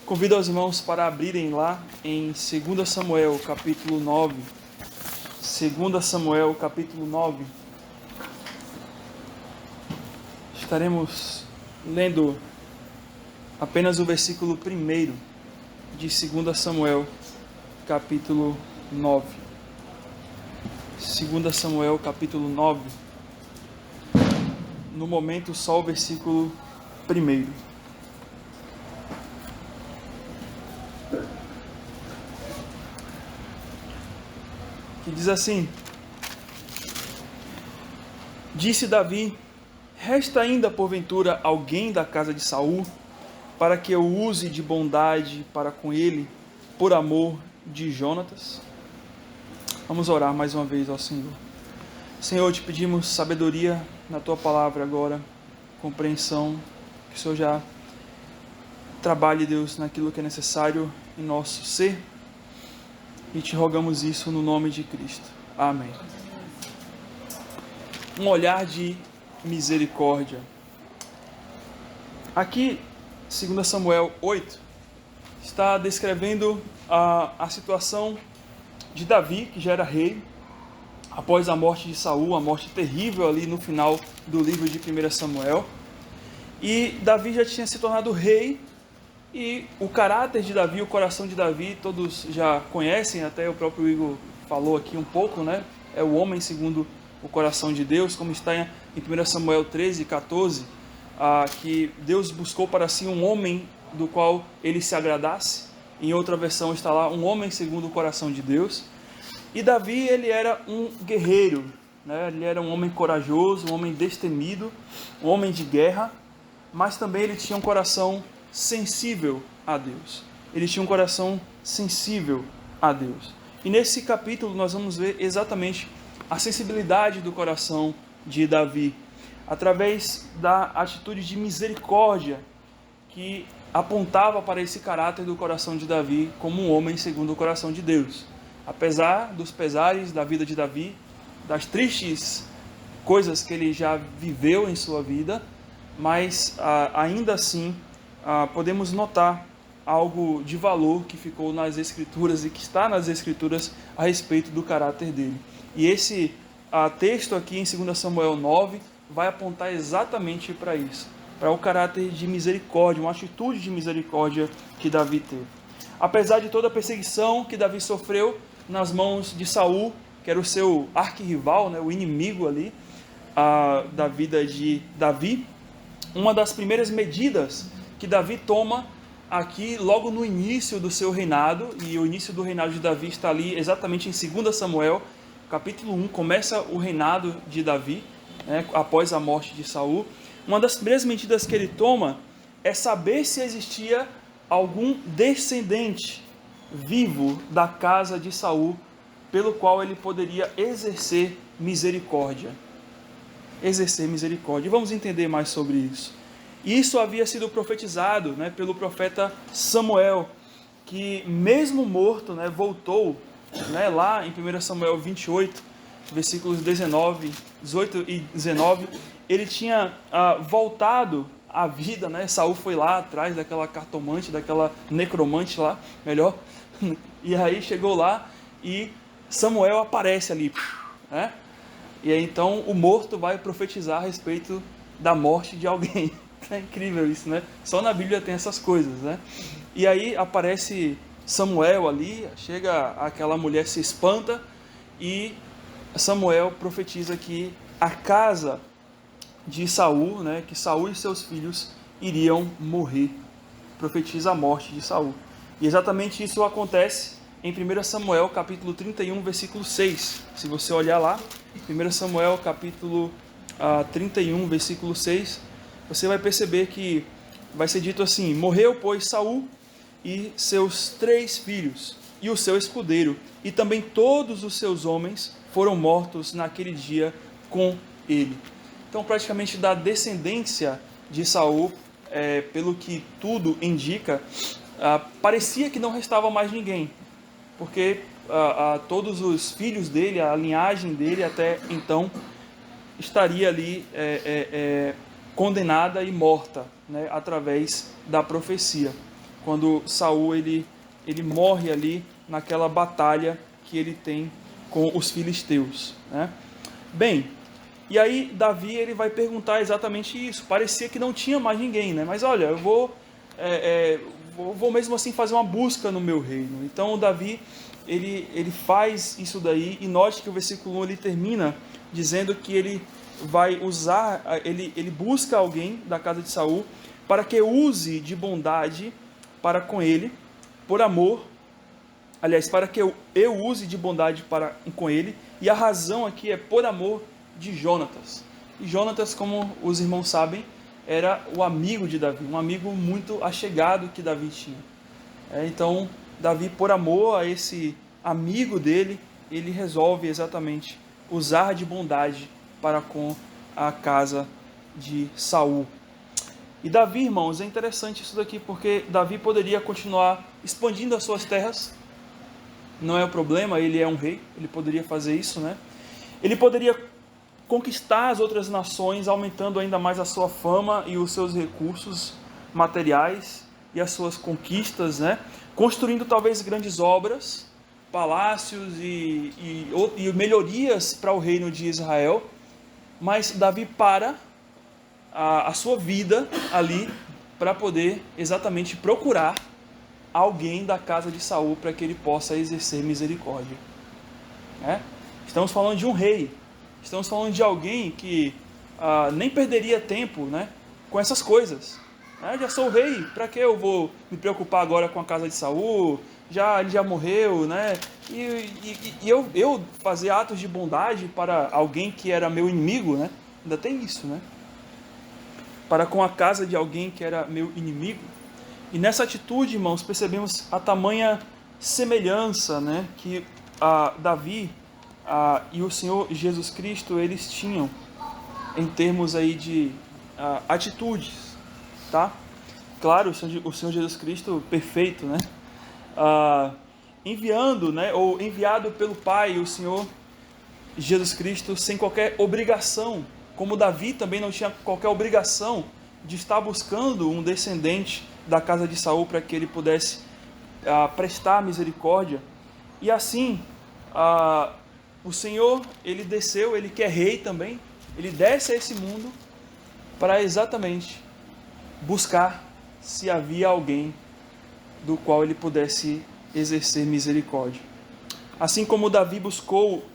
Convido os irmãos para abrirem lá em 2 Samuel, capítulo 9. 2 Samuel, capítulo 9. Estaremos lendo apenas o versículo 1 de 2 Samuel, capítulo 9. 2 Samuel, capítulo 9. No momento, só o versículo 1. Que diz assim: Disse Davi: resta ainda porventura alguém da casa de Saul, para que eu use de bondade para com ele, por amor de Jonatas? Vamos orar mais uma vez ao Senhor. Senhor, te pedimos sabedoria na tua palavra agora, compreensão, que o Senhor já trabalhe, Deus, naquilo que é necessário em nosso ser. E te rogamos isso no nome de Cristo. Amém. Um olhar de misericórdia. Aqui, 2 Samuel 8, está descrevendo a situação de Davi, que já era rei, após a morte de Saul, a morte terrível ali no final do livro de 1 Samuel. E Davi já tinha se tornado rei. E o caráter de Davi, o coração de Davi, todos já conhecem, até o próprio Igor falou aqui um pouco, né? É o homem segundo o coração de Deus, como está em 1 Samuel 13, 14, que Deus buscou para si um homem do qual ele se agradasse. Em outra versão está lá, um homem segundo o coração de Deus. E Davi, ele era um guerreiro, né? Ele era um homem corajoso, um homem destemido, um homem de guerra, mas também ele tinha um coração sensível a Deus. Ele tinha um coração sensível a Deus. E nesse capítulo nós vamos ver exatamente a sensibilidade do coração de Davi, através da atitude de misericórdia que apontava para esse caráter do coração de Davi como um homem segundo o coração de Deus. Apesar dos pesares da vida de Davi, das tristes coisas que ele já viveu em sua vida, mas ainda assim podemos notar algo de valor que ficou nas Escrituras e que está nas Escrituras a respeito do caráter dele. E esse texto aqui em 2 Samuel 9 vai apontar exatamente para isso, para o caráter de misericórdia, uma atitude de misericórdia que Davi teve. Apesar de toda a perseguição que Davi sofreu nas mãos de Saul, que era o seu arquirrival, né, o inimigo ali da vida de Davi, uma das primeiras medidas que Davi toma aqui logo no início do seu reinado, e o início do reinado de Davi está ali exatamente em 2 Samuel, capítulo 1, começa o reinado de Davi, né, após a morte de Saul. Uma das primeiras medidas que ele toma é saber se existia algum descendente vivo da casa de Saul, pelo qual ele poderia exercer misericórdia. Exercer misericórdia. E vamos entender mais sobre isso. Isso havia sido profetizado, né, pelo profeta Samuel, que mesmo morto, né, voltou, né, lá em 1 Samuel 28, versículos 18 e 19, ele tinha voltado à vida, né? Saul foi lá atrás daquela cartomante, daquela necromante lá, melhor, e aí chegou lá e Samuel aparece ali, né? E aí então o morto vai profetizar a respeito da morte de alguém. É incrível isso, né? Só na Bíblia tem essas coisas, né? E aí aparece Samuel ali, chega aquela mulher, se espanta, e Samuel profetiza que a casa de Saul, né, que Saul e seus filhos iriam morrer. Profetiza a morte de Saul. E exatamente isso acontece em 1 Samuel, capítulo 31, versículo 6. Se você olhar lá, 1 Samuel, capítulo 31, versículo 6, você vai perceber que vai ser dito assim: morreu, pois, Saul e seus 3 filhos, e o seu escudeiro, e também todos os seus homens foram mortos naquele dia com ele. Então, praticamente da descendência de Saul, pelo que tudo indica, parecia que não restava mais ninguém, porque todos os filhos dele, a linhagem dele até então, estaria ali condenada e morta, né, através da profecia. quando Saul ele morre ali naquela batalha que ele tem com os filisteus, né? Bem, e aí Davi ele vai perguntar exatamente isso. Parecia que não tinha mais ninguém, né? Mas olha, eu vou mesmo assim fazer uma busca no meu reino. Então o Davi ele faz isso daí, e note que o versículo 1 ele termina dizendo que ele vai usar, ele busca alguém da casa de Saul para que use de bondade para com ele, por amor, aliás, para que eu use de bondade para com ele, e a razão aqui é por amor de Jonatas. E Jonatas, como os irmãos sabem, era o amigo de Davi, um amigo muito achegado que Davi tinha. Então, Davi, por amor a esse amigo dele, ele resolve exatamente usar de bondade para com a casa de Saul. E Davi, irmãos, é interessante isso daqui, porque Davi poderia continuar expandindo as suas terras, não é o problema, ele é um rei, ele poderia fazer isso, né? Ele poderia conquistar as outras nações, aumentando ainda mais a sua fama e os seus recursos materiais e as suas conquistas, né? Construindo talvez grandes obras, palácios e melhorias para o reino de Israel. Mas Davi para a sua vida ali para poder exatamente procurar alguém da casa de Saul para que ele possa exercer misericórdia. Estamos falando de um rei, estamos falando de alguém que nem perderia tempo, né, com essas coisas. Já sou rei, para que eu vou me preocupar agora com a casa de Saul? Ele já morreu, né? E eu fazer atos de bondade para alguém que era meu inimigo, né? Ainda tem isso, né? Para com a casa de alguém que era meu inimigo. E nessa atitude, irmãos, percebemos a tamanha semelhança, né, que Davi e o Senhor Jesus Cristo eles tinham em termos aí de atitudes, tá? Claro, o Senhor Jesus Cristo perfeito, né? Enviando, né, ou enviado pelo Pai, o Senhor Jesus Cristo sem qualquer obrigação, como Davi também não tinha qualquer obrigação de estar buscando um descendente da casa de Saul para que ele pudesse prestar misericórdia. E assim, o Senhor, ele desceu, ele que é rei também, ele desce a esse mundo para exatamente buscar se havia alguém do qual ele pudesse exercer misericórdia. Assim como Davi buscou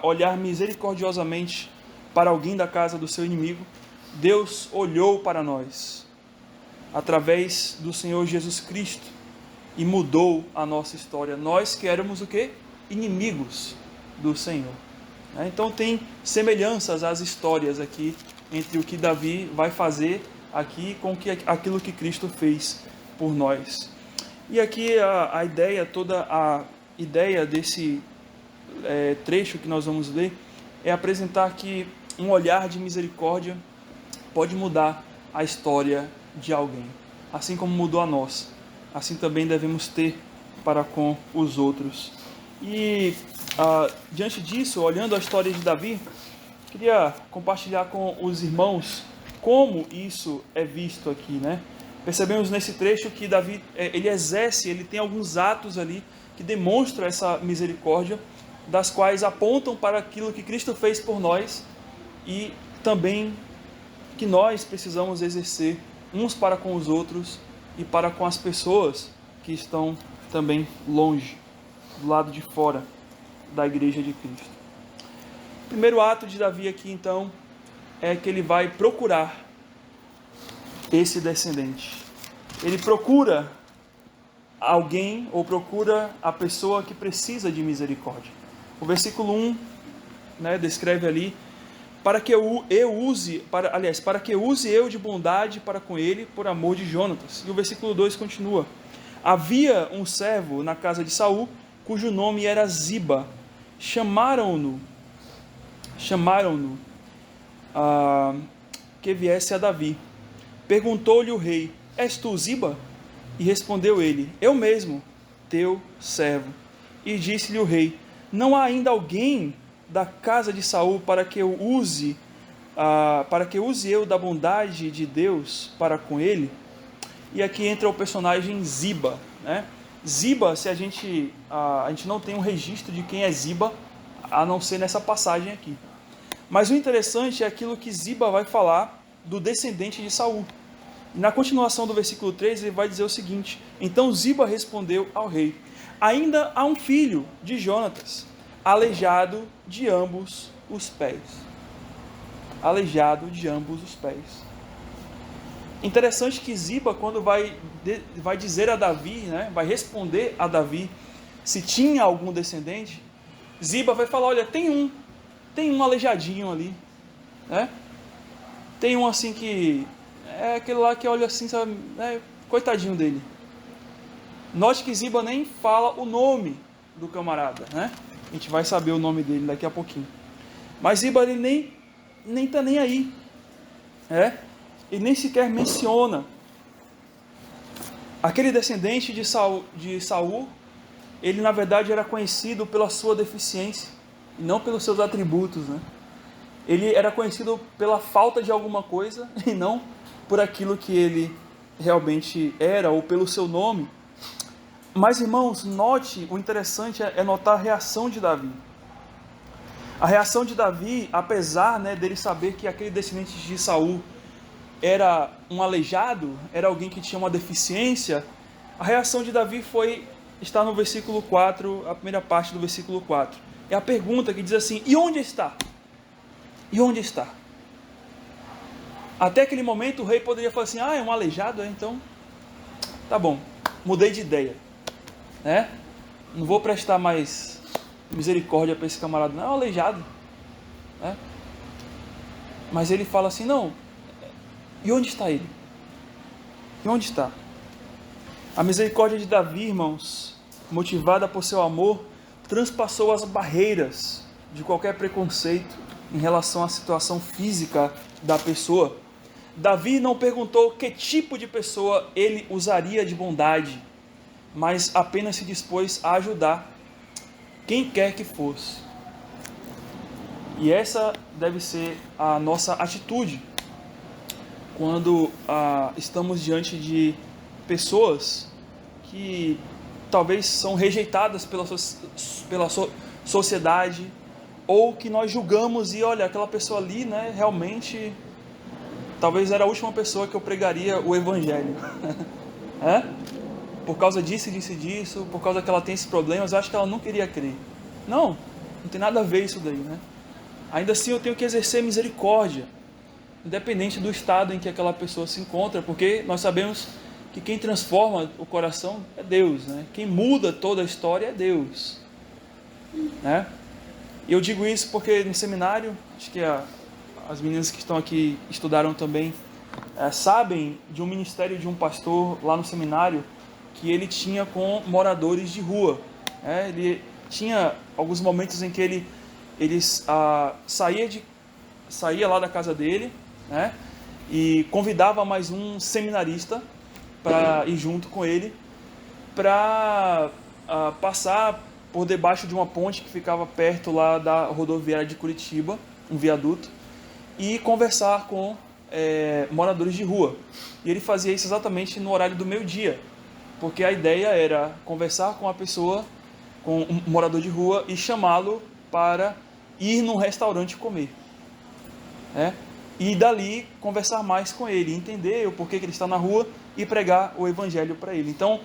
olhar misericordiosamente para alguém da casa do seu inimigo, Deus olhou para nós através do Senhor Jesus Cristo e mudou a nossa história. Nós que éramos o quê? Inimigos do Senhor. Então tem semelhanças às histórias aqui entre o que Davi vai fazer aqui com aquilo que Cristo fez por nós. E aqui a ideia, toda a ideia desse trecho que nós vamos ler é apresentar que um olhar de misericórdia pode mudar a história de alguém. Assim como mudou a nossa, assim também devemos ter para com os outros. E diante disso, olhando a história de Davi, queria compartilhar com os irmãos como isso é visto aqui, né? Percebemos nesse trecho que Davi, ele tem alguns atos ali que demonstram essa misericórdia, das quais apontam para aquilo que Cristo fez por nós e também que nós precisamos exercer uns para com os outros e para com as pessoas que estão também longe, do lado de fora da igreja de Cristo. O primeiro ato de Davi aqui, então, é que ele vai procurar esse descendente. Ele procura alguém ou procura a pessoa que precisa de misericórdia. O versículo 1, né, descreve ali, para que use eu de bondade para com ele, por amor de Jonatas. E o versículo 2 continua: havia um servo na casa de Saul, cujo nome era Ziba. Chamaram-no que viesse a Davi. Perguntou-lhe o rei: és tu Ziba? E respondeu ele: eu mesmo, teu servo. E disse-lhe o rei: não há ainda alguém da casa de Saul para que use eu da bondade de Deus para com ele? E aqui entra o personagem Ziba, né? Ziba, se a gente não tem um registro de quem é Ziba, a não ser nessa passagem aqui. Mas o interessante é aquilo que Ziba vai falar do descendente de Saul. Na continuação do versículo 3, ele vai dizer o seguinte: então Ziba respondeu ao rei: ainda há um filho de Jonatas, aleijado de ambos os pés. Aleijado de ambos os pés. Interessante que Ziba, quando vai dizer a Davi, né, vai responder a Davi se tinha algum descendente, Ziba vai falar: olha, tem um aleijadinho ali, né? Tem um assim que é aquele lá que olha assim, sabe, né, coitadinho dele. Note que Ziba nem fala o nome do camarada, né? A gente vai saber o nome dele daqui a pouquinho. Mas Ziba ele nem tá nem aí, ele nem sequer menciona aquele descendente de Saul. Ele na verdade era conhecido pela sua deficiência e não pelos seus atributos, né? Ele era conhecido pela falta de alguma coisa e não por aquilo que ele realmente era ou pelo seu nome. Mas, irmãos, note, o interessante é notar a reação de Davi. A reação de Davi, apesar, né, dele saber que aquele descendente de Saul era um aleijado, era alguém que tinha uma deficiência, a reação de Davi está no versículo 4, a primeira parte do versículo 4. É a pergunta que diz assim: e onde está? E onde está? Até aquele momento o rei poderia falar assim: é um aleijado, então tá bom, mudei de ideia, né? Não vou prestar mais misericórdia para esse camarada, não, é um aleijado, né? Mas ele fala assim: não, e onde está ele? E onde está? A misericórdia de Davi, irmãos, motivada por seu amor, transpassou as barreiras de qualquer preconceito em relação à situação física da pessoa. Davi não perguntou que tipo de pessoa ele usaria de bondade, mas apenas se dispôs a ajudar quem quer que fosse. E essa deve ser a nossa atitude quando estamos diante de pessoas que talvez são rejeitadas pela sociedade, ou que nós julgamos e olha, aquela pessoa ali, né, realmente talvez era a última pessoa que eu pregaria o evangelho. Por causa disso, por causa que ela tem esses problemas, eu acho que ela não queria crer. Não tem nada a ver isso daí, né? Ainda assim eu tenho que exercer misericórdia, independente do estado em que aquela pessoa se encontra, porque nós sabemos que quem transforma o coração é Deus, né? Quem muda toda a história é Deus, né? E eu digo isso porque no seminário, acho que as meninas que estão aqui estudaram também, sabem de um ministério de um pastor lá no seminário, que ele tinha com moradores de rua. Ele tinha alguns momentos em que ele saía lá da casa dele, né, e convidava mais um seminarista para ir junto com ele, para passar por debaixo de uma ponte que ficava perto lá da rodoviária de Curitiba, um viaduto, e conversar com moradores de rua. E ele fazia isso exatamente no horário do meio-dia, porque a ideia era conversar com a pessoa, com um morador de rua, e chamá-lo para ir num restaurante comer, e dali conversar mais com ele, entender o porquê que ele está na rua e pregar o evangelho para ele. Então,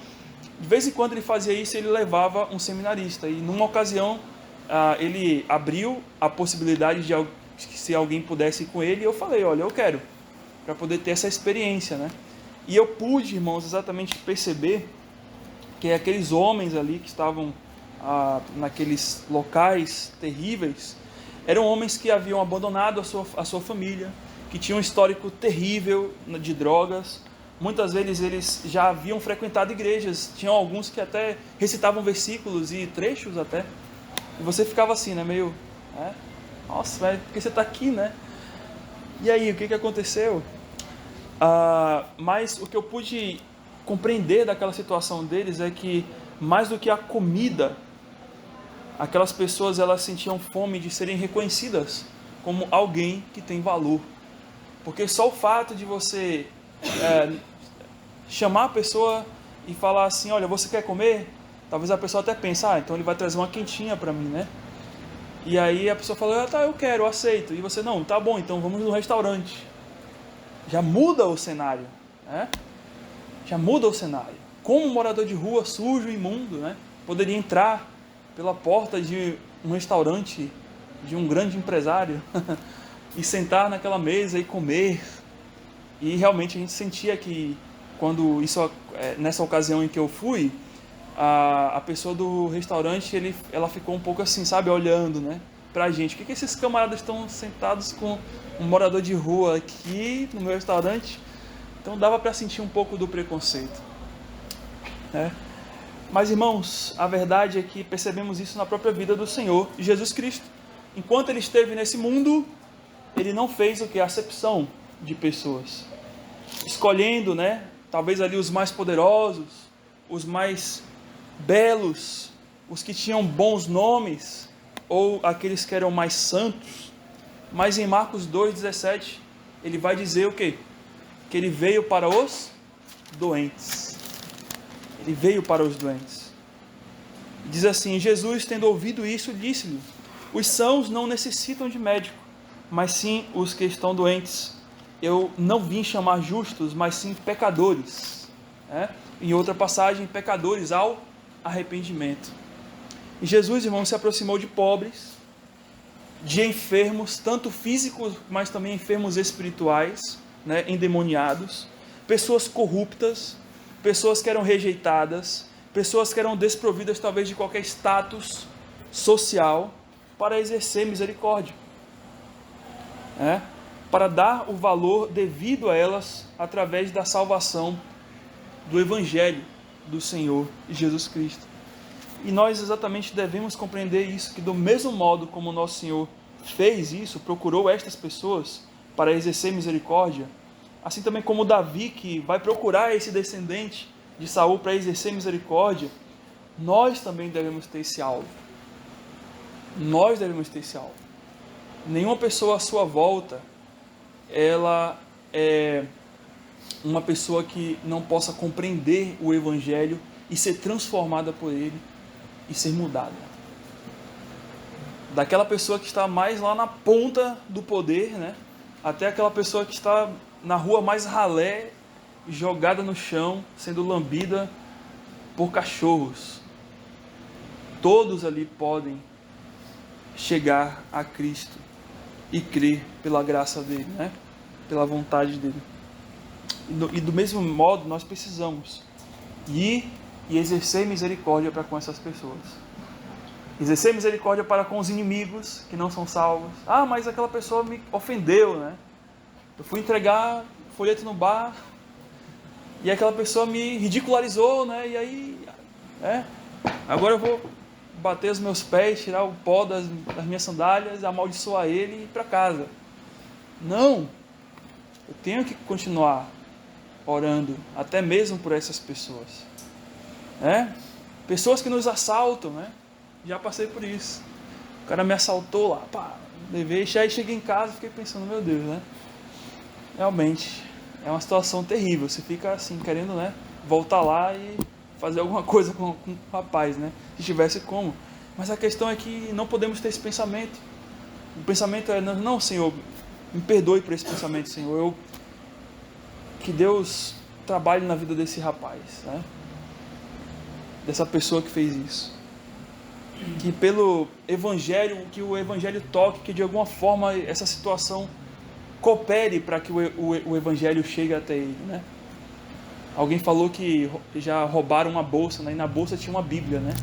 de vez em quando ele fazia isso, ele levava um seminarista, e numa ocasião ele abriu a possibilidade de se alguém pudesse ir com ele, e eu falei: olha, eu quero, para poder ter essa experiência, né? E eu pude, irmãos, exatamente perceber que aqueles homens ali que estavam naqueles locais terríveis, eram homens que haviam abandonado a sua família, que tinham um histórico terrível de drogas. Muitas vezes eles já haviam frequentado igrejas, tinham alguns que até recitavam versículos e trechos até, e você ficava assim, né, meio, nossa, velho, por que você está aqui, né? E aí, o que aconteceu? Mas o que eu pude compreender daquela situação deles é que, mais do que a comida, aquelas pessoas, elas sentiam fome de serem reconhecidas como alguém que tem valor. Porque só o fato de você chamar a pessoa e falar assim, olha, você quer comer? Talvez a pessoa até pense, então ele vai trazer uma quentinha para mim, né? E aí a pessoa fala, tá, eu quero, eu aceito. E você, não, tá bom, então vamos no restaurante. Já muda o cenário, né? Já muda o cenário. Como um morador de rua sujo, imundo, né? Poderia entrar pela porta de um restaurante, de um grande empresário, e sentar naquela mesa e comer. E realmente a gente sentia que, quando nessa ocasião em que eu fui, a pessoa do restaurante, ela ficou um pouco assim, sabe, olhando, né, pra gente. Por que esses camaradas estão sentados com um morador de rua aqui no meu restaurante? Então dava para sentir um pouco do preconceito, né? Mas, irmãos, a verdade é que percebemos isso na própria vida do Senhor Jesus Cristo. Enquanto ele esteve nesse mundo, ele não fez o que? Acepção de pessoas, escolhendo, né, talvez ali os mais poderosos, os mais belos, os que tinham bons nomes, ou aqueles que eram mais santos. Mas em Marcos 2,17, ele vai dizer o quê? Que ele veio para os doentes. Ele veio para os doentes. Diz assim, Jesus, tendo ouvido isso, disse-lhe, os sãos não necessitam de médico, mas sim os que estão doentes. Eu não vim chamar justos, mas sim pecadores. Em outra passagem, pecadores ao arrependimento. E Jesus, irmão, se aproximou de pobres, de enfermos, tanto físicos, mas também enfermos espirituais, né, endemoniados, pessoas corruptas, pessoas que eram rejeitadas, pessoas que eram desprovidas talvez de qualquer status social, para exercer misericórdia, para dar o valor devido a elas através da salvação do Evangelho do Senhor Jesus Cristo. E nós exatamente devemos compreender isso, que do mesmo modo como o nosso Senhor fez isso, procurou estas pessoas para exercer misericórdia, assim também como Davi, que vai procurar esse descendente de Saul para exercer misericórdia, nós também devemos ter esse alvo. Nós devemos ter esse alvo. Nenhuma pessoa à sua volta, ela é uma pessoa que não possa compreender o Evangelho e ser transformada por ele e ser mudada. Daquela pessoa que está mais lá na ponta do poder, né, até aquela pessoa que está na rua mais ralé, jogada no chão, sendo lambida por cachorros. Todos ali podem chegar a Cristo e crer pela graça dele, né, pela vontade dele. E do mesmo modo nós precisamos ir e exercer misericórdia para com essas pessoas. Exercer misericórdia para com os inimigos que não são salvos. Mas aquela pessoa me ofendeu, né? Eu fui entregar folheto no bar e aquela pessoa me ridicularizou, né? E aí, agora eu vou bater os meus pés, tirar o pó das minhas sandálias, amaldiçoar ele e ir para casa. Não! Eu tenho que continuar orando, até mesmo por essas pessoas. Pessoas que nos assaltam, né? Já passei por isso. O cara me assaltou lá, levei, aí cheguei em casa e fiquei pensando, meu Deus, né? Realmente, é uma situação terrível. Você fica assim, querendo, né, voltar lá e fazer alguma coisa com o rapaz, né? Se tivesse como. Mas a questão é que não podemos ter esse pensamento. O pensamento é, não, Senhor, me perdoe por esse pensamento, Senhor. Que Deus trabalhe na vida desse rapaz, né? Dessa pessoa que fez isso. Que pelo Evangelho, que o Evangelho toque, que de alguma forma essa situação coopere para que o Evangelho chegue até ele, né? Alguém falou que já roubaram uma bolsa, né? E na bolsa tinha uma Bíblia, né?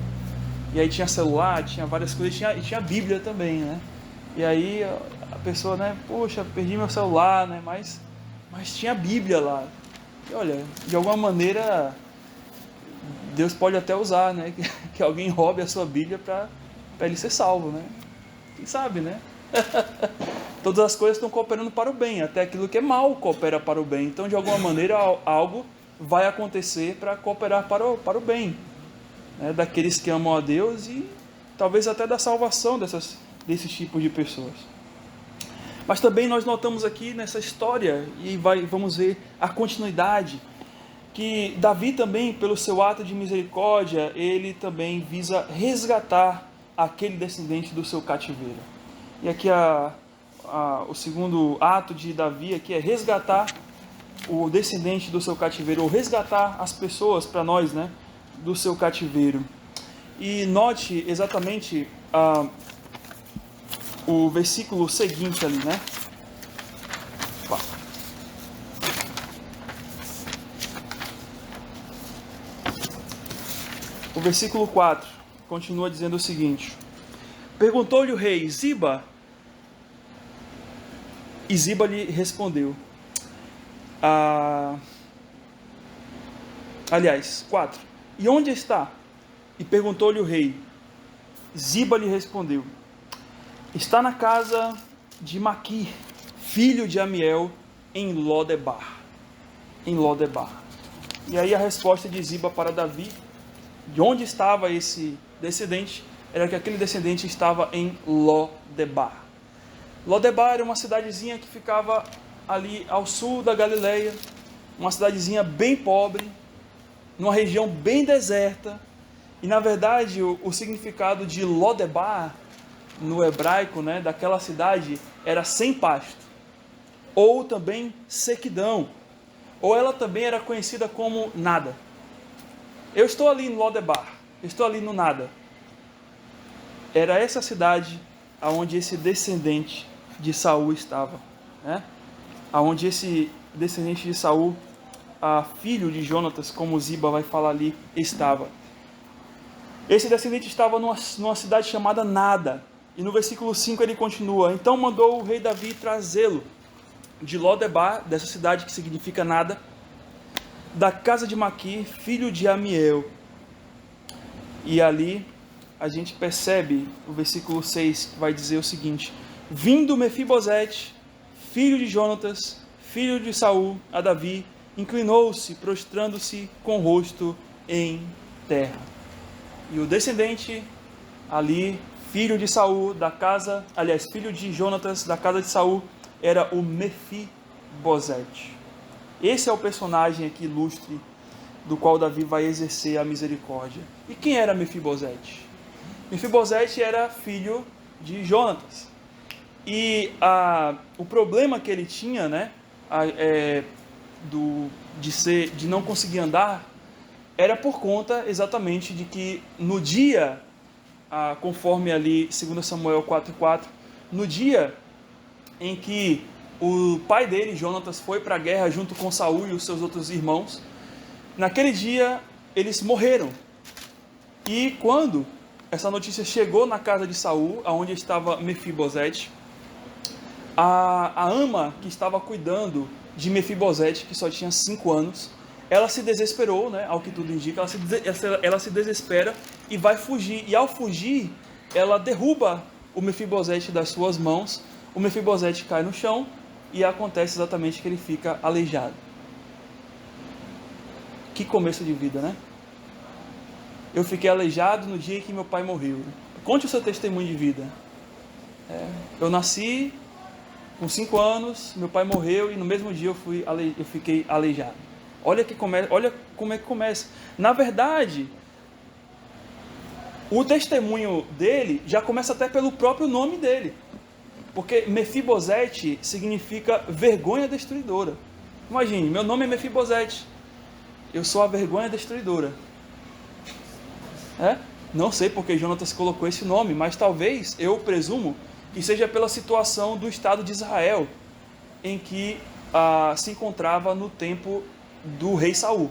E aí tinha celular, tinha várias coisas, e tinha Bíblia também, né? E aí a pessoa, né? Poxa, perdi meu celular, né? Mas tinha Bíblia lá. E olha, de alguma maneira Deus pode até usar, né? Que alguém roube a sua Bíblia para ele ser salvo, né? Quem sabe, né? Todas as coisas estão cooperando para o bem, até aquilo que é mal coopera para o bem. Então, de alguma maneira, algo vai acontecer para cooperar para o bem, né? Daqueles que amam a Deus e talvez até da salvação desses tipos de pessoas. Mas também nós notamos aqui nessa história, e vamos ver a continuidade, que Davi também, pelo seu ato de misericórdia, ele também visa resgatar aquele descendente do seu cativeiro. E aqui o segundo ato de Davi aqui é resgatar o descendente do seu cativeiro, ou resgatar as pessoas para nós, né, do seu cativeiro. E note exatamente o versículo seguinte ali, né? O versículo 4 continua dizendo o seguinte: perguntou-lhe o rei, Ziba? E Ziba lhe respondeu. Aliás, 4. E onde está? E perguntou-lhe o rei. Ziba lhe respondeu. Está na casa de Maquir, filho de Amiel, em Lodebar. Em Lodebar. E aí a resposta de Ziba para Davi, de onde estava esse descendente, era que aquele descendente estava em Lodebar. Lodebar era uma cidadezinha que ficava ali ao sul da Galileia, uma cidadezinha bem pobre, numa região bem deserta. E na verdade o significado de Lodebar no hebraico, né, daquela cidade, era sem pasto, ou também sequidão, ou ela também era conhecida como nada. Eu estou ali em Lodebar, estou ali no nada. Era essa cidade aonde esse descendente de Saul estava, né? Aonde esse descendente de Saul, filho de Jonatas, como Ziba vai falar ali, estava. Esse descendente estava numa cidade chamada Nada. E no versículo 5 ele continua: então mandou o rei Davi trazê-lo de Lodebar, dessa cidade que significa nada, da casa de Maquir, filho de Amiel. E ali a gente percebe o versículo 6, que vai dizer o seguinte: vindo Mefibosete, filho de Jonatas, filho de Saul, a Davi, inclinou-se, prostrando-se com o rosto em terra. E o descendente ali, filho de Saul, filho de Jonatas, da casa de Saul, era o Mefibosete. Esse é o personagem aqui ilustre do qual Davi vai exercer a misericórdia. E quem era Mefibosete? Mefibosete era filho de Jonatas. E o problema que ele tinha, né, de não conseguir andar, era por conta exatamente de que no dia, conforme ali 2 Samuel 4,4, no dia em que o pai dele, Jonatas, foi para a guerra junto com Saul e os seus outros irmãos, naquele dia eles morreram. E quando essa notícia chegou na casa de Saul, onde estava Mefibosete, a ama que estava cuidando de Mefibosete, que só tinha 5 anos, ela se desesperou, né, ao que tudo indica, ela se desespera e vai fugir. E ao fugir, ela derruba o Mefibosete das suas mãos, o Mefibosete cai no chão e acontece exatamente que ele fica aleijado. Que começo de vida, né? Eu fiquei aleijado no dia em que meu pai morreu. Conte o seu testemunho de vida. Eu nasci com 5 anos, meu pai morreu e no mesmo dia eu fiquei aleijado. Olha como é que começa. Na verdade, o testemunho dele já começa até pelo próprio nome dele. Porque Mefibosete significa vergonha destruidora. Imagine, meu nome é Mefibosete. Eu sou a vergonha destruidora. Não sei porque Jonatas colocou esse nome, mas talvez, eu presumo, que seja pela situação do Estado de Israel, em que se encontrava no tempo do rei Saul.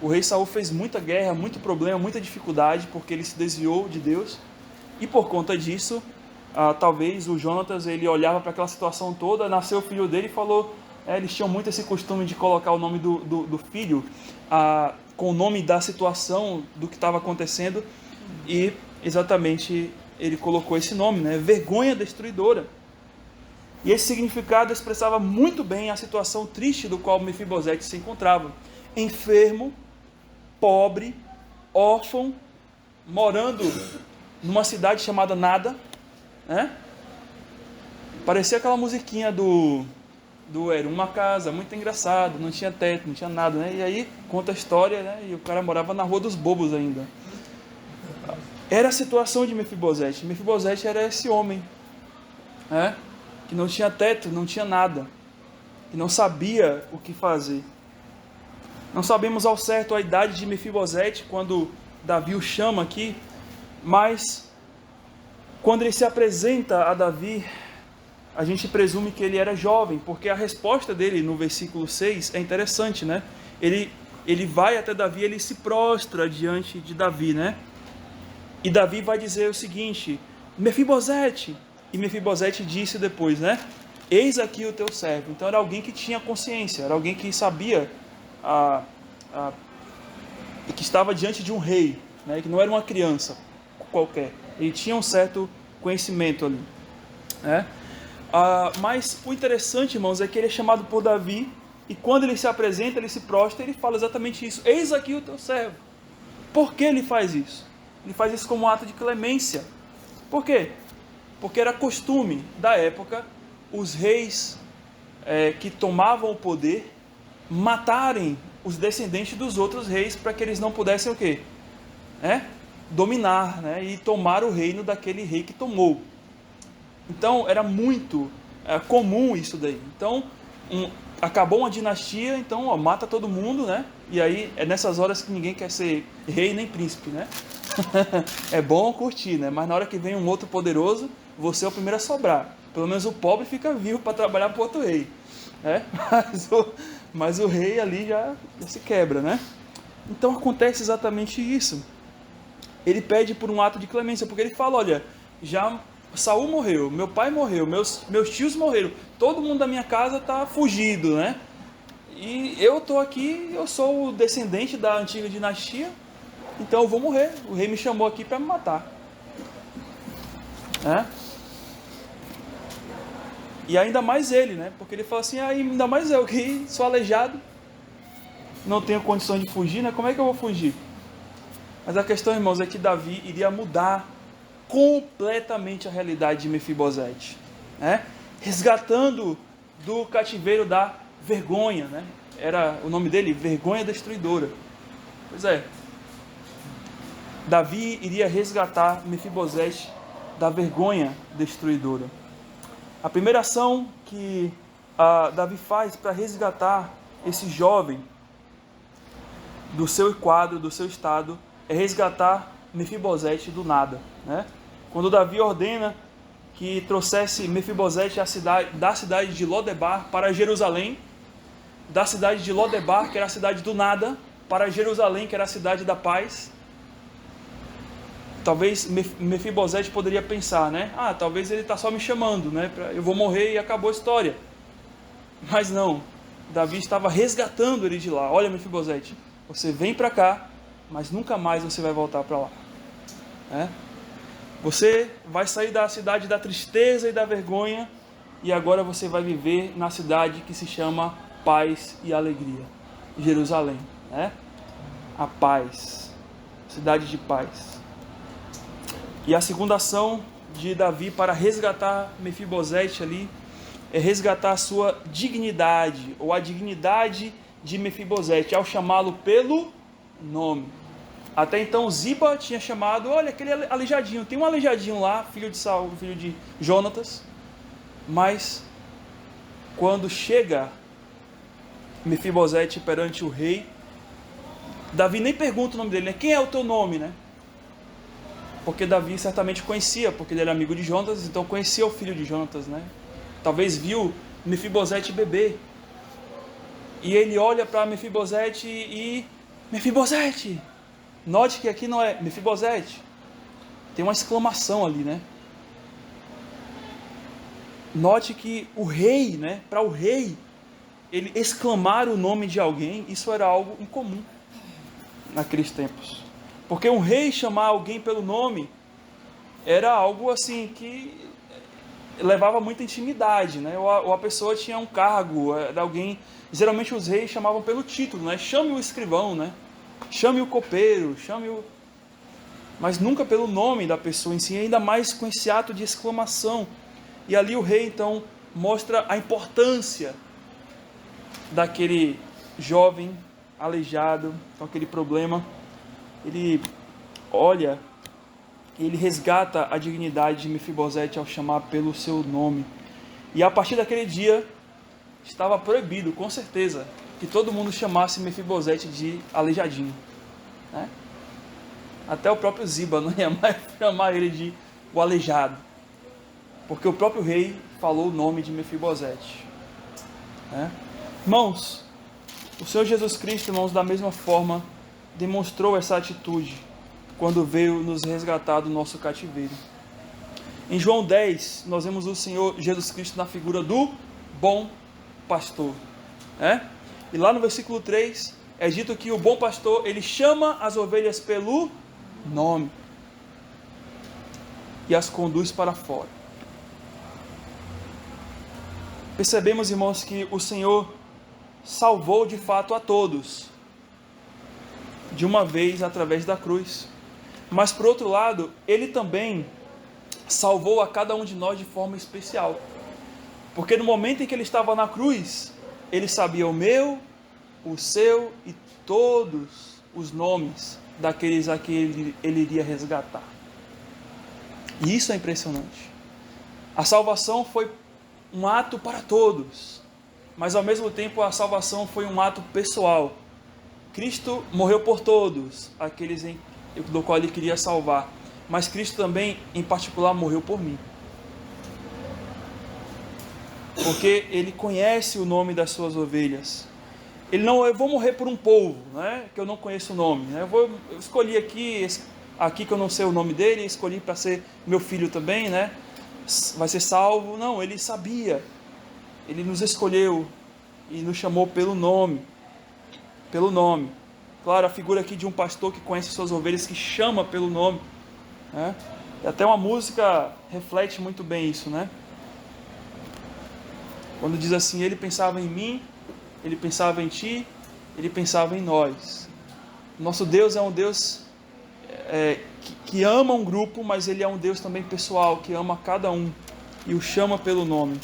O rei Saul fez muita guerra, muito problema, muita dificuldade, porque ele se desviou de Deus, e por conta disso, talvez o Jonatas, ele olhava para aquela situação toda, nasceu o filho dele e falou, eles tinham muito esse costume de colocar o nome do filho com o nome da situação, do que estava acontecendo, e exatamente ele colocou esse nome, né? Vergonha destruidora. E esse significado expressava muito bem a situação triste do qual Mefibosete se encontrava. Enfermo, pobre, órfão, morando numa cidade chamada Nada, né? Parecia aquela musiquinha do Era uma casa muito engraçada, não tinha teto, não tinha nada, né? E aí conta a história, né? E o cara morava na Rua dos Bobos ainda. Era a situação de Mefibosete. Mefibosete era esse homem, né? Que não tinha teto, não tinha nada, que não sabia o que fazer. Não sabemos ao certo a idade de Mefibosete quando Davi o chama aqui, mas quando ele se apresenta a Davi, a gente presume que ele era jovem, porque a resposta dele no versículo 6 é interessante, né? Ele vai até Davi, ele se prostra diante de Davi, né? E Davi vai dizer o seguinte: Mefibosete. E Mefibosete disse depois, né? Eis aqui o teu servo. Então era alguém que tinha consciência, era alguém que sabia que estava diante de um rei, né? Que não era uma criança qualquer. Ele tinha um certo conhecimento ali, né? Mas o interessante, irmãos, é que ele é chamado por Davi, e quando ele se apresenta, ele se prostra, ele fala exatamente isso: eis aqui o teu servo. Por que ele faz isso? Ele faz isso como um ato de clemência. Por quê? Porque era costume da época os reis que tomavam o poder matarem os descendentes dos outros reis para que eles não pudessem o quê? Dominar, né? E tomar o reino daquele rei que tomou. Então era muito comum isso daí. Então acabou uma dinastia, então mata todo mundo, né? E aí é nessas horas que ninguém quer ser rei nem príncipe, né? É bom curtir, né? Mas na hora que vem um outro poderoso, você é o primeiro a sobrar. Pelo menos o pobre fica vivo para trabalhar para outro rei, né? Mas o rei ali já se quebra, né? Então acontece exatamente isso. Ele pede por um ato de clemência, porque ele fala: olha, já Saul morreu, meu pai morreu, meus tios morreram, todo mundo da minha casa está fugido, né? E eu estou aqui, eu sou o descendente da antiga dinastia, então eu vou morrer. O rei me chamou aqui para me matar, né? E ainda mais ele, né? Porque ele fala assim: ainda mais eu que sou aleijado, não tenho condições de fugir, né? Como é que eu vou fugir? Mas a questão, irmãos, é que Davi iria mudar completamente a realidade de Mefibosete, né? Resgatando do cativeiro da vergonha, né? Era o nome dele, vergonha destruidora. Pois é, Davi iria resgatar Mefibosete da vergonha destruidora. A primeira ação que Davi faz para resgatar esse jovem do seu quadro, do seu estado, é resgatar Mefibosete do nada, né? Quando Davi ordena que trouxesse Mefibosete da cidade de Lodebar para Jerusalém, da cidade de Lodebar, que era a cidade do nada, para Jerusalém, que era a cidade da paz. Talvez Mefibosete poderia pensar, né? Talvez ele está só me chamando, né? Eu vou morrer e acabou a história. Mas não, Davi estava resgatando ele de lá. Olha, Mefibosete, você vem para cá, mas nunca mais você vai voltar para lá, né? Você vai sair da cidade da tristeza e da vergonha, e agora você vai viver na cidade que se chama paz e alegria, Jerusalém, né? A paz, cidade de paz. E a segunda ação de Davi para resgatar Mefibosete ali é resgatar a sua dignidade, ou a dignidade de Mefibosete, ao chamá-lo pelo nome. Até então Ziba tinha chamado: olha, aquele aleijadinho, tem um aleijadinho lá, filho de Saul, filho de Jonatas. Mas quando chega Mefibosete perante o rei, Davi nem pergunta o nome dele, né? Quem é o teu nome, né? Porque Davi certamente conhecia, porque ele era amigo de Jonatas, então conhecia o filho de Jonatas, né? Talvez viu Mefibosete bebê. E ele olha para Mefibosete e... Mefibosete! Note que aqui não é Mefibosete. Tem uma exclamação ali, né? Note que o rei, né? Para o rei, ele exclamar o nome de alguém, isso era algo incomum naqueles tempos. Porque um rei chamar alguém pelo nome era algo assim que levava muita intimidade, né? Ou a pessoa tinha um cargo, era alguém... Geralmente os reis chamavam pelo título, né? Chame o escrivão, né? Chame o copeiro, mas nunca pelo nome da pessoa em si, ainda mais com esse ato de exclamação. E ali o rei então mostra a importância daquele jovem aleijado, com aquele problema, ele olha, ele resgata a dignidade de Mefibosete ao chamar pelo seu nome. E a partir daquele dia, estava proibido, com certeza, que todo mundo chamasse Mefibosete de aleijadinho, né? Até o próprio Ziba não ia mais chamar ele de o aleijado, porque o próprio rei falou o nome de Mefibosete, né? Irmãos, o Senhor Jesus Cristo, irmãos, da mesma forma, demonstrou essa atitude quando veio nos resgatar do nosso cativeiro. Em João 10, nós vemos o Senhor Jesus Cristo na figura do bom pastor, né? E lá no versículo 3, é dito que o bom pastor, ele chama as ovelhas pelo nome e as conduz para fora. Percebemos, irmãos, que o Senhor salvou de fato a todos, de uma vez através da cruz. Mas por outro lado, Ele também salvou a cada um de nós de forma especial. Porque no momento em que Ele estava na cruz, Ele sabia o meu, o seu e todos os nomes daqueles a que Ele iria resgatar. E isso é impressionante. A salvação foi um ato para todos, mas ao mesmo tempo a salvação foi um ato pessoal. Cristo morreu por todos, aqueles do qual Ele queria salvar, mas Cristo também, em particular, morreu por mim. Porque Ele conhece o nome das suas ovelhas. Ele não, eu vou morrer por um povo, né, que eu não conheço o nome, né? Eu escolhi aqui que eu não sei o nome dele, escolhi para ser meu filho também, né? Vai ser salvo. Não, Ele sabia. Ele nos escolheu e nos chamou pelo nome. Pelo nome. Claro, a figura aqui de um pastor que conhece suas ovelhas, que chama pelo nome, né? E até uma música reflete muito bem isso, né? Quando diz assim: Ele pensava em mim, Ele pensava em ti, Ele pensava em nós. Nosso Deus é um Deus que ama um grupo, mas Ele é um Deus também pessoal, que ama cada um e o chama pelo nome.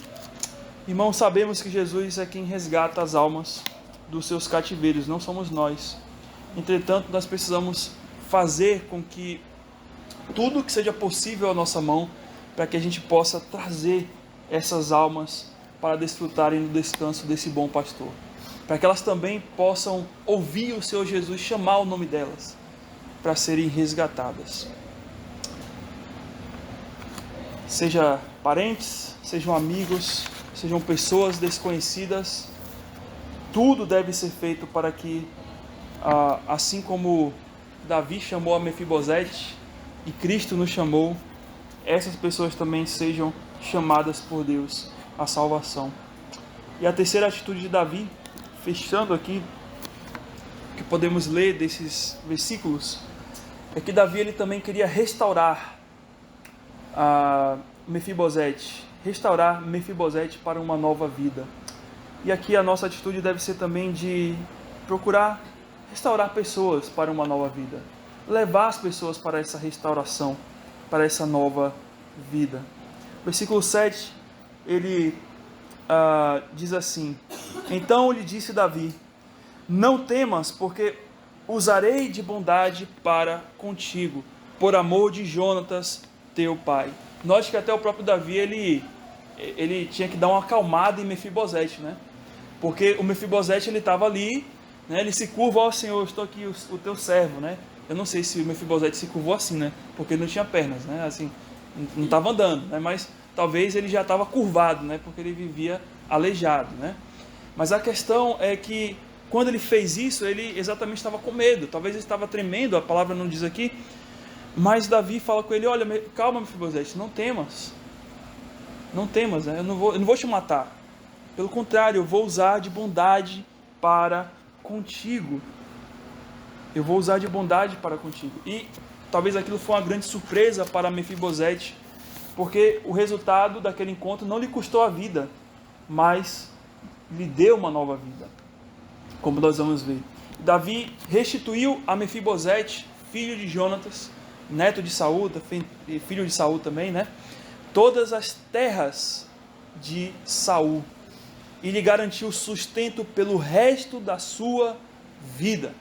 Irmãos, sabemos que Jesus é quem resgata as almas dos seus cativeiros, não somos nós. Entretanto, nós precisamos fazer com que tudo que seja possível à nossa mão, para que a gente possa trazer essas almas para desfrutarem do descanso desse bom pastor, para que elas também possam ouvir o Senhor Jesus chamar o nome delas, para serem resgatadas. Seja parentes, sejam amigos, sejam pessoas desconhecidas, tudo deve ser feito para que, assim como Davi chamou a Mefibosete e Cristo nos chamou, essas pessoas também sejam chamadas por Deus à salvação. E a terceira atitude de Davi, fechando aqui, que podemos ler desses versículos, é que Davi ele também queria restaurar Mefibosete para uma nova vida. E aqui a nossa atitude deve ser também de procurar restaurar pessoas para uma nova vida, levar as pessoas para essa restauração, para essa nova vida. Versículo 7, ele diz assim: Então lhe disse Davi: Não temas, porque usarei de bondade para contigo, por amor de Jonatas, teu pai. Note que até o próprio Davi, ele tinha que dar uma acalmada em Mefibosete, né? Porque o Mefibosete, ele estava ali, né? Ele se curva: Ó Senhor, estou aqui, o teu servo, né? Eu não sei se o Mefibosete se curvou assim, né? Porque ele não tinha pernas, né? Assim, não estava andando, né? Mas talvez ele já estava curvado, né? Porque ele vivia aleijado, né? Mas a questão é que quando ele fez isso, ele exatamente estava com medo. Talvez ele estava tremendo, a palavra não diz aqui. Mas Davi fala com ele: Olha, calma, Mefibosete, não temas. Não temas, né? Eu não vou te matar. Pelo contrário, eu vou usar de bondade para contigo. Eu vou usar de bondade para contigo. E talvez aquilo foi uma grande surpresa para Mefibosete, porque o resultado daquele encontro não lhe custou a vida, mas lhe deu uma nova vida, como nós vamos ver. Davi restituiu a Mefibosete, filho de Jonatas, neto de Saul, filho de Saul também, né? Todas as terras de Saul. e lhe garantiu sustento pelo resto da sua vida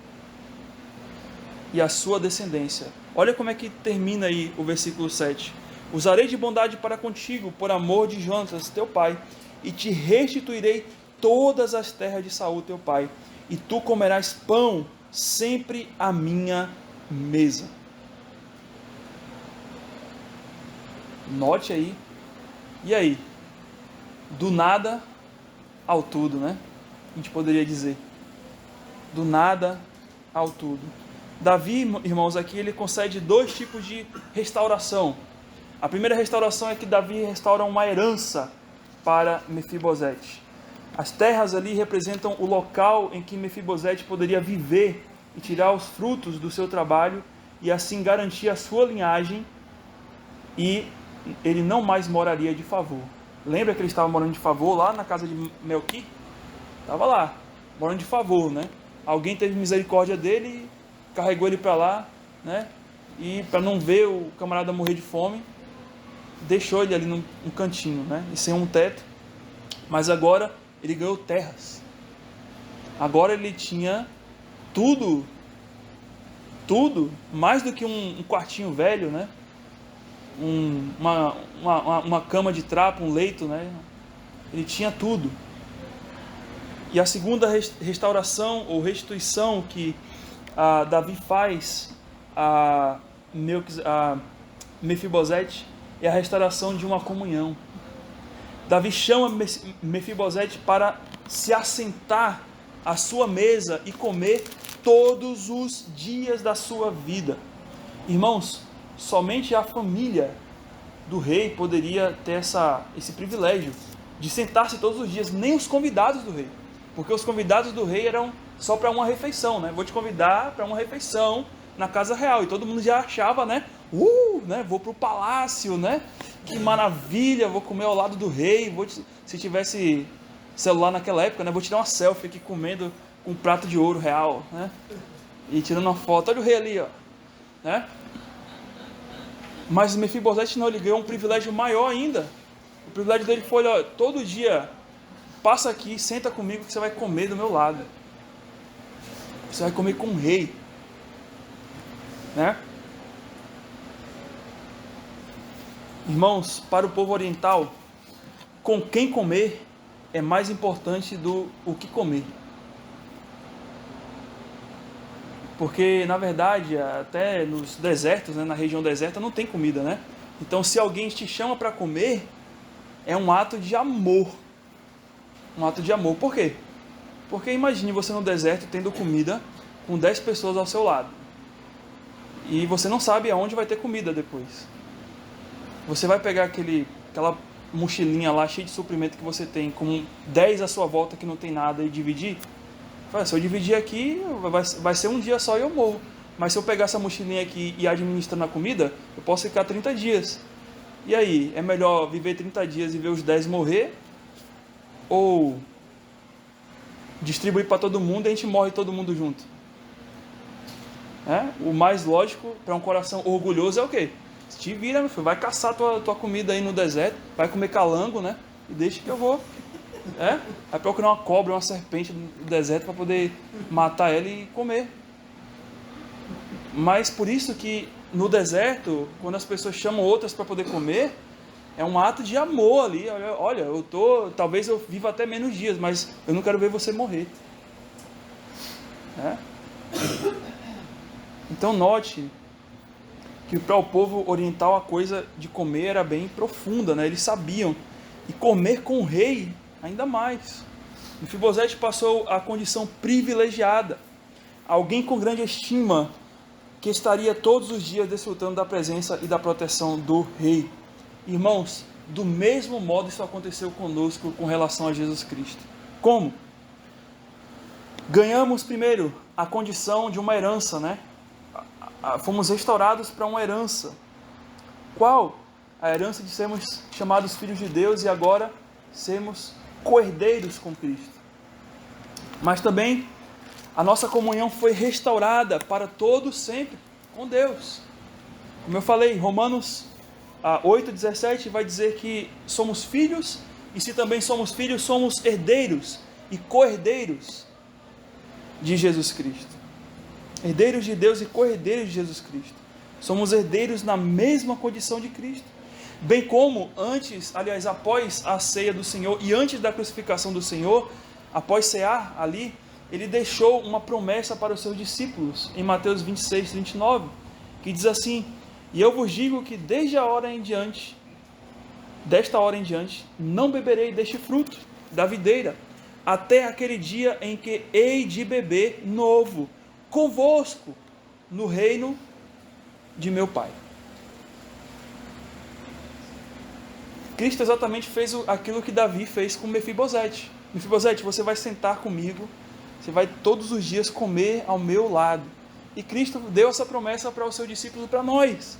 e a sua descendência. Olha como é que termina aí o versículo 7. Usarei de bondade para contigo, por amor de Jonatas, teu pai, e te restituirei todas as terras de Saul, teu pai, e tu comerás pão sempre à minha mesa. Note aí. E aí? Do nada ao tudo, né? A gente poderia dizer. Do nada ao tudo. Davi, irmãos, aqui ele concede dois tipos de restauração. A primeira restauração é que Davi restaura uma herança para Mefibosete. As terras ali representam o local em que Mefibosete poderia viver e tirar os frutos do seu trabalho e assim garantir a sua linhagem, e ele não mais moraria de favor. Lembra que ele estava morando de favor lá na casa de Melqui? Estava lá, morando de favor, né? Alguém teve misericórdia dele, carregou ele para lá, né? E para não ver o camarada morrer de fome, deixou ele ali num cantinho, né? E sem um teto. Mas agora ele ganhou terras. Agora ele tinha tudo, mais do que um quartinho velho, né? Uma cama de trapo, um leito, né? Ele tinha tudo. E a segunda restauração ou restituição que Davi faz a Mefibosete é a restauração de uma comunhão. Davi chama Mefibosete para se assentar à sua mesa e comer todos os dias da sua vida. Irmãos, somente a família do rei poderia ter esse privilégio de sentar-se todos os dias, nem os convidados do rei, porque os convidados do rei eram só para uma refeição, né? Vou te convidar para uma refeição na casa real, e todo mundo já achava, né? Vou para o palácio, né? Que maravilha, vou comer ao lado do rei. Se tivesse celular naquela época, né? Vou tirar uma selfie aqui comendo com um prato de ouro real, né? E tirando uma foto, olha o rei ali, ó, né? Mas Mefibosete não, ele ganhou um privilégio maior ainda. O privilégio dele foi, olha, todo dia, passa aqui, senta comigo que você vai comer do meu lado. Você vai comer com o rei, né? Irmãos, para o povo oriental, com quem comer é mais importante do o que comer. Porque, na verdade, até nos desertos, né, na região deserta, não tem comida, né? Então, se alguém te chama para comer, é um ato de amor. Um ato de amor. Por quê? Porque imagine você no deserto tendo comida com 10 pessoas ao seu lado. E você não sabe aonde vai ter comida depois. Você vai pegar aquela mochilinha lá cheia de suprimento que você tem, com 10 à sua volta que não tem nada, e dividir? Se eu dividir aqui, vai ser um dia só e eu morro. Mas se eu pegar essa mochilinha aqui e administrar na comida, eu posso ficar 30 dias. E aí, é melhor viver 30 dias e ver os 10 morrer? Ou distribuir para todo mundo e a gente morre todo mundo junto? O mais lógico para um coração orgulhoso é o quê? Te vira, meu filho, vai caçar tua comida aí no deserto, vai comer calango, né? E deixa que eu vou. Vai procurar uma cobra, uma serpente no deserto para poder matar ela e comer. Mas por isso que no deserto, quando as pessoas chamam outras para poder comer, é um ato de amor ali. Olha, talvez eu viva até menos dias, mas eu não quero ver você morrer. Então note que para o povo oriental a coisa de comer era bem profunda, né? Eles sabiam. E comer com o rei, ainda mais. Mefibosete passou a condição privilegiada. Alguém com grande estima, que estaria todos os dias desfrutando da presença e da proteção do rei. Irmãos, do mesmo modo isso aconteceu conosco com relação a Jesus Cristo. Como? Ganhamos primeiro a condição de uma herança, né? Fomos restaurados para uma herança. Qual? A herança de sermos chamados filhos de Deus e agora sermos co-herdeiros com Cristo. Mas também a nossa comunhão foi restaurada para todo sempre com Deus. Como eu falei, Romanos 8,17 vai dizer que somos filhos E se também somos filhos, somos herdeiros e co-herdeiros de Jesus Cristo. Herdeiros de Deus e co-herdeiros de Jesus Cristo. Somos herdeiros na mesma condição de Cristo. Bem como após a ceia do Senhor e antes da crucificação do Senhor, após cear ali, ele deixou uma promessa para os seus discípulos, em Mateus 26, 29, que diz assim: e eu vos digo que desta hora em diante, não beberei deste fruto da videira, até aquele dia em que hei de beber novo, convosco, no reino de meu Pai. Cristo exatamente fez aquilo que Davi fez com Mefibosete. Mefibosete, você vai sentar comigo, você vai todos os dias comer ao meu lado. E Cristo deu essa promessa para o seu discípulo e para nós.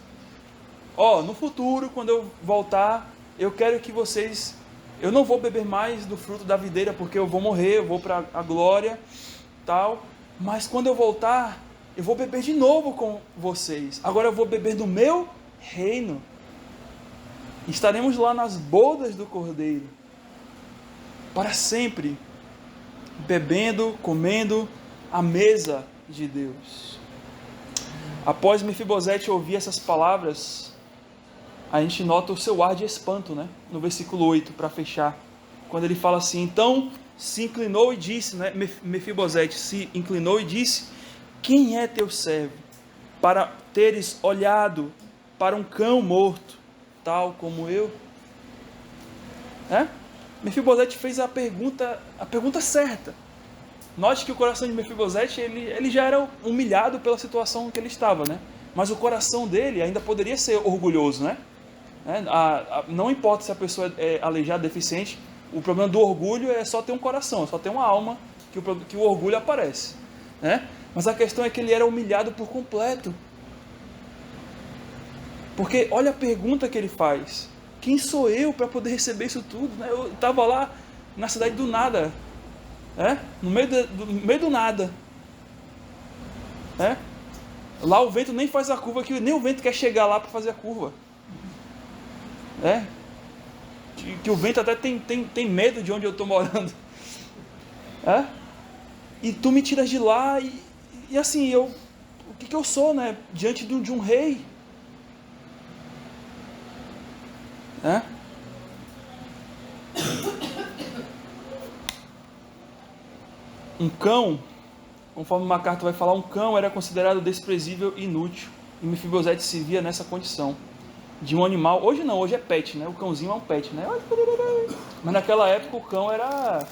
No futuro, quando eu voltar, eu quero que vocês... Eu não vou beber mais do fruto da videira, porque eu vou morrer, eu vou para a glória, tal. Mas quando eu voltar, eu vou beber de novo com vocês. Agora eu vou beber do meu reino. Estaremos lá nas bodas do Cordeiro, para sempre, bebendo, comendo à mesa de Deus. Após Mefibosete ouvir essas palavras, a gente nota o seu ar de espanto, né? No versículo 8, para fechar, quando ele fala assim: então se inclinou e disse, né? Mefibosete se inclinou e disse: quem é teu servo, para teres olhado para um cão morto, tal como eu? Mefibosete fez a pergunta certa. Note que o coração de Mefibosete, ele já era humilhado pela situação que ele estava, né? Mas o coração dele ainda poderia ser orgulhoso, né? Não importa se a pessoa é aleijada, deficiente, o problema do orgulho é só ter um coração, é só ter uma alma que o orgulho aparece, né? Mas a questão é que ele era humilhado por completo. Porque olha a pergunta que ele faz: quem sou eu para poder receber isso tudo? Eu estava lá na cidade do nada, no meio do nada. Lá o vento nem faz a curva, que nem o vento quer chegar lá para fazer a curva. Que o vento até tem medo de onde eu estou morando. E tu me tiras de lá e assim, o que eu sou, né? Diante de um rei. Um cão, conforme MacArthur vai falar, um cão era considerado desprezível e inútil. E Mefibosete se via nessa condição de um animal. Hoje não, hoje é pet, né? O cãozinho é um pet, né? Mas naquela época o cão era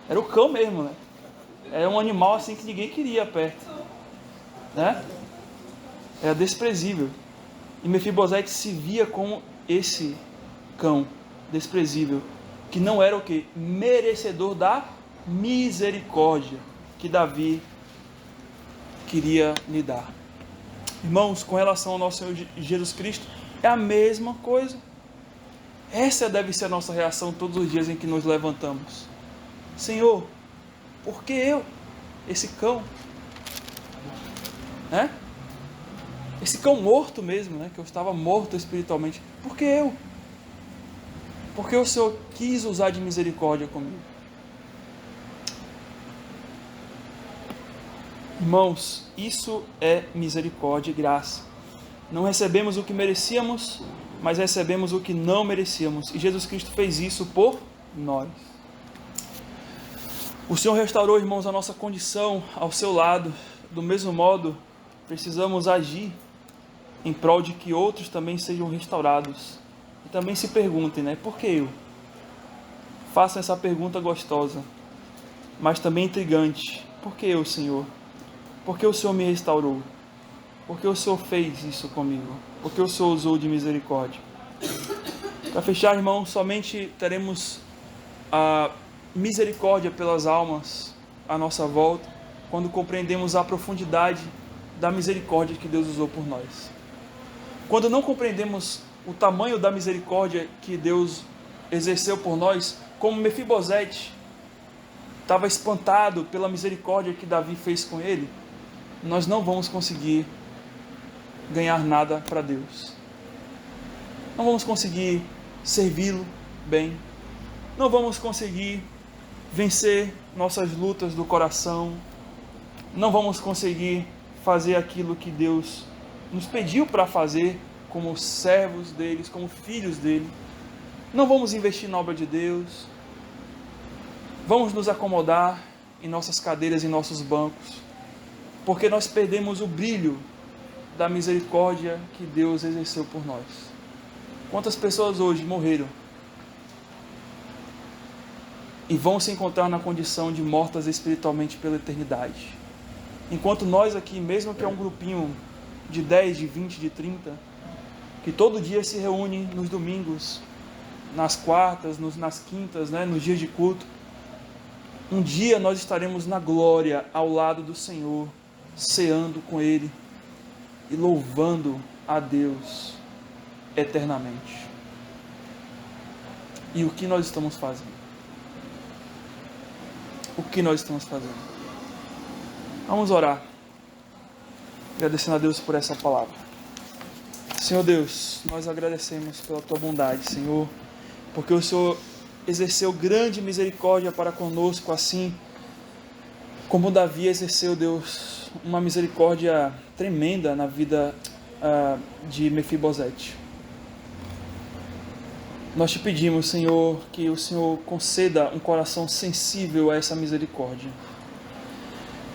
o cão mesmo, né? Era um animal assim que ninguém queria perto, né? Era desprezível. E Mefibosete se via como esse cão desprezível, que não era o quê? Merecedor da misericórdia que Davi queria lhe dar. Irmãos, com relação ao nosso Senhor Jesus Cristo, é a mesma coisa. Essa deve ser a nossa reação todos os dias em que nos levantamos. Senhor, por que eu? Esse cão? Esse cão morto mesmo, né? Que eu estava morto espiritualmente. Por que eu? Porque o Senhor quis usar de misericórdia comigo. Irmãos, isso é misericórdia e graça. Não recebemos o que merecíamos, mas recebemos o que não merecíamos. E Jesus Cristo fez isso por nós. O Senhor restaurou, irmãos, a nossa condição ao seu lado. Do mesmo modo, precisamos agir em prol de que outros também sejam restaurados. E também se perguntem, né? Por que eu? Façam essa pergunta gostosa, mas também intrigante. Por que eu, Senhor? Por que o Senhor me restaurou? Por que o Senhor fez isso comigo? Por que o Senhor usou de misericórdia? Para fechar, irmãos, somente teremos a misericórdia pelas almas à nossa volta quando compreendemos a profundidade da misericórdia que Deus usou por nós. Quando não compreendemos o tamanho da misericórdia que Deus exerceu por nós, como Mefibosete estava espantado pela misericórdia que Davi fez com ele, nós não vamos conseguir ganhar nada para Deus. Não vamos conseguir servi-lo bem. não vamos conseguir vencer nossas lutas do coração, não vamos conseguir fazer aquilo que Deus nos pediu para fazer como servos deles, como filhos dele. Não vamos investir na obra de Deus, vamos nos acomodar em nossas cadeiras, em nossos bancos, porque nós perdemos o brilho da misericórdia que Deus exerceu por nós. Quantas pessoas hoje morreram e vão se encontrar na condição de mortas espiritualmente pela eternidade, enquanto nós aqui, mesmo que é um grupinho de 10, de 20, de 30, que todo dia se reúne nos domingos, nas quartas, nas quintas, nos dias de culto, um dia nós estaremos na glória ao lado do Senhor, ceando com Ele e louvando a Deus eternamente. E o que nós estamos fazendo? O que nós estamos fazendo? Vamos orar, agradecendo a Deus por essa palavra. Senhor Deus, nós agradecemos pela Tua bondade, Senhor, porque o Senhor exerceu grande misericórdia para conosco, assim como Davi exerceu, Deus, uma misericórdia tremenda na vida de Mefibosete. Nós te pedimos, Senhor, que o Senhor conceda um coração sensível a essa misericórdia.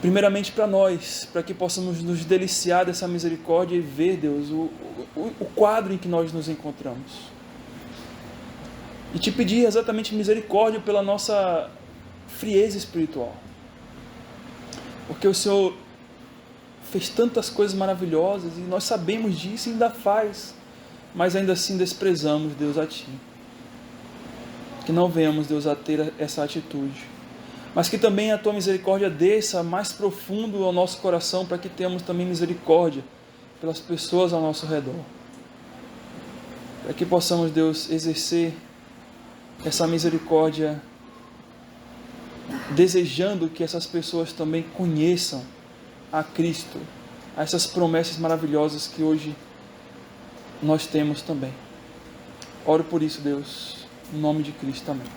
Primeiramente para nós, para que possamos nos deliciar dessa misericórdia e ver, Deus, o quadro em que nós nos encontramos. E te pedir exatamente misericórdia pela nossa frieza espiritual. Porque o Senhor fez tantas coisas maravilhosas e nós sabemos disso e ainda faz, mas ainda assim desprezamos, Deus, a Ti. Que não venhamos, Deus, a ter essa atitude, mas que também a Tua misericórdia desça mais profundo ao nosso coração, para que tenhamos também misericórdia pelas pessoas ao nosso redor. Para que possamos, Deus, exercer essa misericórdia, desejando que essas pessoas também conheçam a Cristo, a essas promessas maravilhosas que hoje nós temos também. Oro por isso, Deus, em nome de Cristo, amém.